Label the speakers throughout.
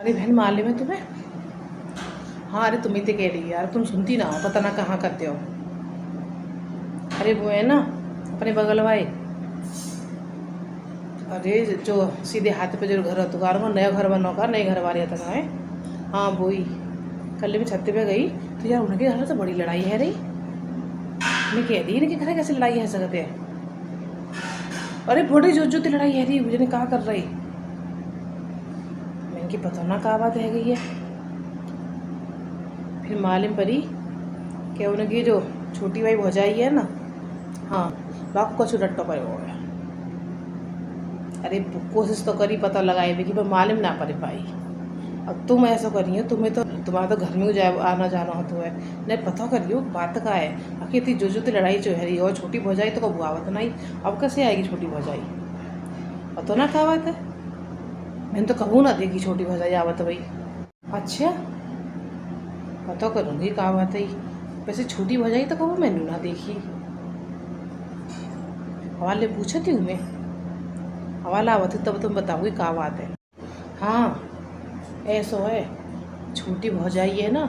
Speaker 1: अरे बहन मालूम है तुम्हें? हाँ अरे तुम्हें तो कह रही है यार, तुम सुनती ना हो, पता ना कहाँ करते हो। अरे वो है ना अपने बगल वाले, अरे जो सीधे हाथ पे जो घर है तुकार वो नया घर बनो का, नए घर वाले तक है। हाँ वही। कल मैं छत पे गई तो यार उनके घर तो बड़ी लड़ाई है रही। मैं कह रही इनके घर कैसे लड़ाई है सकते है। अरे बड़ी जोत जोती लड़ाई है रही, मुझे कहा कर रही। मैंने की पता ना कहा बात है गई है। फिर मालूम पड़ी कि उनकी जो छोटी भाई भौजाई है ना, हाँ बाप को रट्टो पर हो गया। अरे कोशिश तो करी पता लगाए भी कि पर मालूम ना पड़े पाई। अब तुम ऐसा करिए, तुम्हें तो तुम्हारा तो घर में जाए आना जाना हो तो है नहीं पता करियो बात का है। आखिर इतनी जो तो लड़ाई जो है और छोटी भौजाई तो कब आवत नहीं। अब कैसे आएगी छोटी भौजाई? और तो ना क्या बात है, मैंने तो कहूँ ना देखी छोटी भौजाई आवत भाई। अच्छा पता करूँगी क्या बात है। वैसे छोटी भौजाई तो कहूँ मैंने ना देखी। हवाले पूछा थी मैं, हवाला आवत तब तुम बताऊँगी क्या बात है। हाँ ऐसा है, छोटी भौजाई है ना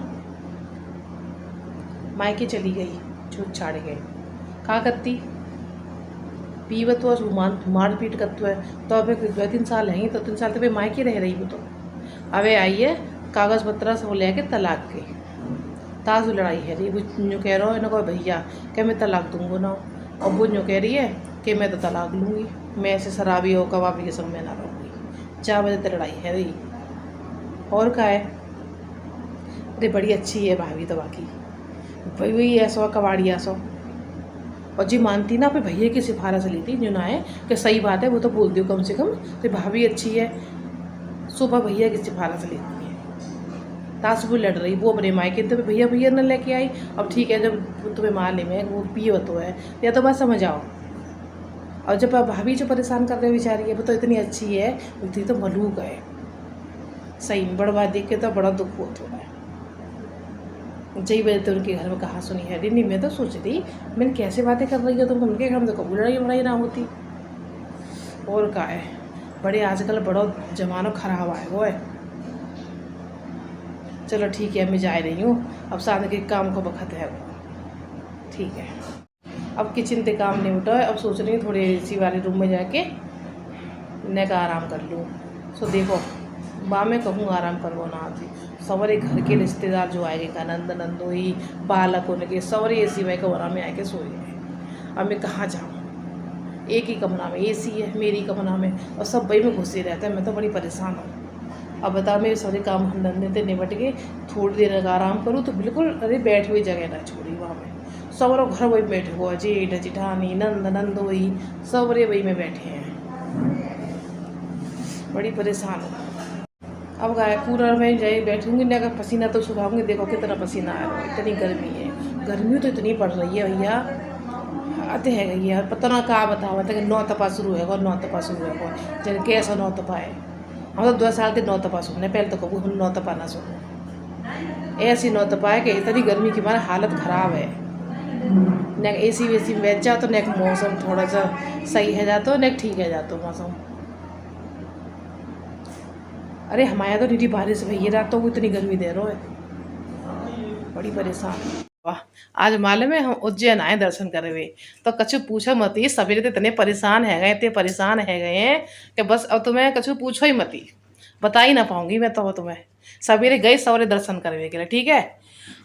Speaker 1: मायके चली गई, छूट छाड़ गए। कहाँ करती पीवत हुआ मार पीट करते है। तो अब 2-3 साल है तो 3 साल तो मायके रह रही वो तो। अबे आई है कागज़ पत्र से वो लेके तलाक के ताज़ लड़ाई है रही। वो जो कह रहा है ना कोई भैया क्या मैं तलाक दूंगा ना, और वो जो कह रही है कि मैं तो तलाक लूँगी, मैं ऐसे शराबी हो कबाबी के सब में ना रहूँगी। 4 बजे तक लड़ाई है रही। और क्या है, अरे बड़ी अच्छी है भाभी तो बाकी भाई वही ऐसा कबाड़ी ऐसा। और जी मानती ना अपने भैया की सिफारिश ली थी जो ना है कि सही बात है वो तो बोल दियो कम से कम तो भाभी अच्छी है। सुबह भैया की सिफारिश लेती है, ताश भी लड़ रही वो अपने मायके तो भैया भैया न लेके आई। अब ठीक है जब तुम्हें माले में वो पियो तो है या तो बात समझ आओ। और जब भाभी जो परेशान कर रहे बेचारी है वो तो इतनी अच्छी है, उतनी तो मलूक है। सही में बड़ा बात देख के तो बड़ा दुख होता है। जई वजह तो उनके घर में कहा सुनी है नहीं। मैं तो सोच रही मैंने कैसे बातें कर रही हो तुम, उनके घर में तो कबूल लड़ाई वड़ाई ना होती। और क्या है, बड़े आजकल बड़ा जमाना खराब आए वो है। चलो ठीक है मैं जा रही हूँ, अब शादी के काम को वक्त है वो। ठीक है अब किचन के काम नहीं उठा है, अब सोच रही हूँ थोड़े एसी वाले रूम में जाके ने का आराम कर लूँ। सो देखो बा मैं कहूँ आराम करवो ना जी, सवरे घर के रिश्तेदार जो आएंगे का नंद नंदोई बालक उनके सवरे एसी में कमरा में आके सोए हैं। अब मैं कहाँ जाऊँ, एक ही कमरा में एसी है मेरी कमरा में और सब भाई में घुसे रहता है। मैं तो बड़ी परेशान हूँ। अब बताओ मेरे सारे काम धंधे से निपट के थोड़ी देर आराम करूँ तो बिल्कुल अरे बैठ हुई जगह ना छोड़ी वहाँ में। सवरों घर वही बैठे हुआ जेठ जिठानी नंद नंदोई सवरे वही में बैठे हैं। बड़ी परेशान हूँ। अब गाय कूलर में जाए बैठूंगी ना, अगर पसीना तो सुखाऊंगी। देखो कितना पसीना आ रहा है, इतनी गर्मी है। गर्मी तो इतनी पड़ रही है भैया, आते है गई यार पता ना कहाँ बताओ कि 9 तपा शुरू है 9 तपा शुरू है जन कैसा 9 तपा है। हम तो 2 साल के 9 तपा सुनने पहले तो कबू हम 9 तपा ना सुनो। ऐसी 9 तपा है कि इतनी गर्मी की हमारी हालत ख़राब है। न एसी वेसी में बैठ जाओ तो न मौसम थोड़ा सा सही है जातो न ठीक है जातो मौसम। अरे हमारे तो नीटी बारिश भैया रातों को इतनी गर्मी दे रहा है, बड़ी परेशान। वाह आज मालूम है हम उज्जैन आए दर्शन करे हुए, तो कछु पूछो मत ही सवेरे तो इतने परेशान है गए इतने परेशान है गए हैं कि बस अब तुम्हें कछु पूछो ही मत ही, बता ही ना पाऊंगी मैं तो तुम्हें। सवेरे गए सवेरे दर्शन करे के लिए ठीक है,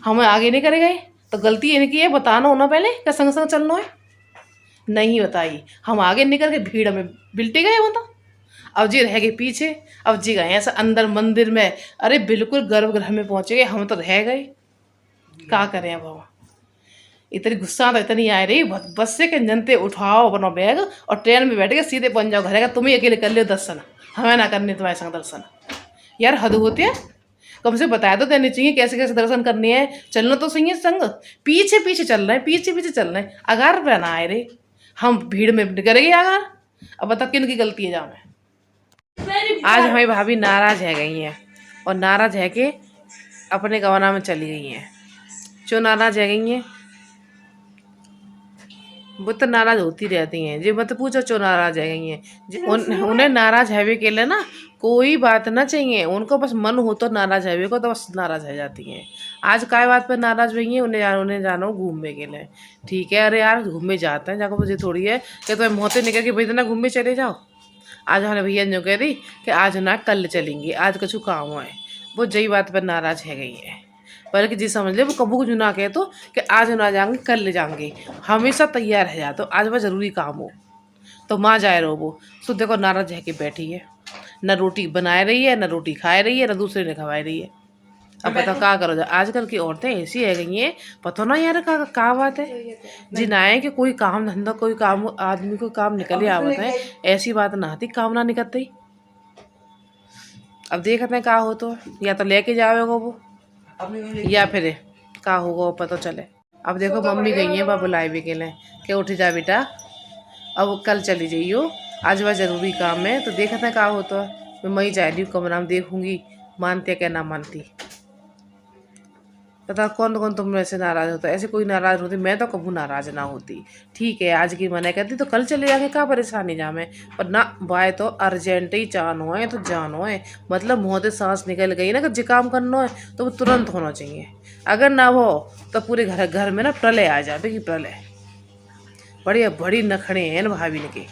Speaker 1: हम आगे नहीं करे गए तो गलती इनकी है, बताना होना पहले क्या संग संग चलना है। नहीं बताई, हम आगे निकल के भीड़ में बिल्टी गए वो तो। अब जी रह गए पीछे, अब जी गए ऐसा अंदर मंदिर में। अरे बिल्कुल गर्भगृह में पहुंचे गए, हम तो रह गए क्या करें अब हम। इतनी गुस्सा तो इतनी आ रही बस से कि जनते उठाओ अपना बैग और ट्रेन में बैठ के सीधे पहुंच जाओ घर का, तुम ही अकेले कर लो दर्शन, हमें ना करने तुम्हारे संग दर्शन। यार हद होती है, कम से बताया तो देनी चाहिए कैसे कैसे दर्शन करने हैं, चलना तो सही है संग। पीछे पीछे चल रहे हैं पीछे पीछे चल रहे हैं, अगार पे ना आए रे हम भीड़ में करेंगे अगार। अब बता किन की गलती है जाओ। आज हमारी भाभी नाराज है गई हैं और नाराज है के अपने गवाना में चली गई हैं। क्यों नाराज है गई हैं? वो तो नाराज होती रहती हैं जी, मत पूछो चो नाराज है गई हैं उन्हें नाराज हैवे के लिए ना कोई बात ना चाहिए, उनको बस मन हो तो नाराज हैवे को तो बस नाराज है जाती हैं। आज काय बात पर नाराज हुई हैं, उन्हें जाना हो घूमने के लिए। ठीक है, अरे यार घूमने जाते हैं, जाकर मुझे थोड़ी है कि तुम्हें मोहते निकल के भाई इतना घूमने चले जाओ। आज हमारे भैया जो कह रही कि आज ना कल चलेंगे, आज कछु काम है, वो जई बात पर नाराज है गई है। बल्कि जी समझ ले वो कबू कुछ ना कहे तो कि आज ना जाएंगे कल ले जाएंगे, हमेशा तैयार है जा, तो आज वह ज़रूरी काम हो तो माँ जाए रहो। वो सो देखो नाराज है कि बैठी है, न रोटी बनाए रही है, न रोटी खाए रही है, न दूसरे ने खवाए रही है। अब बताओ क्या करो। आजकल की औरतें ऐसी है गई हैं, पता ना यार का बात है जी ना है कि कोई काम धंधा कोई काम आदमी को काम निकल ही आवत है, ऐसी बात ना आती काम ना निकलती। अब देखते हैं का हो तो या तो लेके जाओगे वो या फिर का होगा पता चले। अब देखो मम्मी गई है वह बुलाए भी के लिए कि उठ जा बेटा, अब कल चली जाइयो, आज वह ज़रूरी काम है। तो देखते हैं का हो तो मैं वहीं जा रही हूँ कमरा में, देखूंगी मानती है क्या ना मानती। पता कौन कौन तुम ऐसे नाराज़ होता है, ऐसे कोई नाराज़ होती, मैं तो कभी नाराज़ ना होती। ठीक है आज की मना करती तो कल चले जाके क्या परेशानी जामे, पर ना बाय तो अर्जेंट ही जानो है तो जानो है, मतलब मुँह से सांस निकल गई ना कि जे काम करना है तो वो तुरंत होना चाहिए। अगर ना हो तो पूरे घर में ना प्रलय आ जाए कि प्रलय। बड़ी बड़ी नखड़े हैं भाभी के।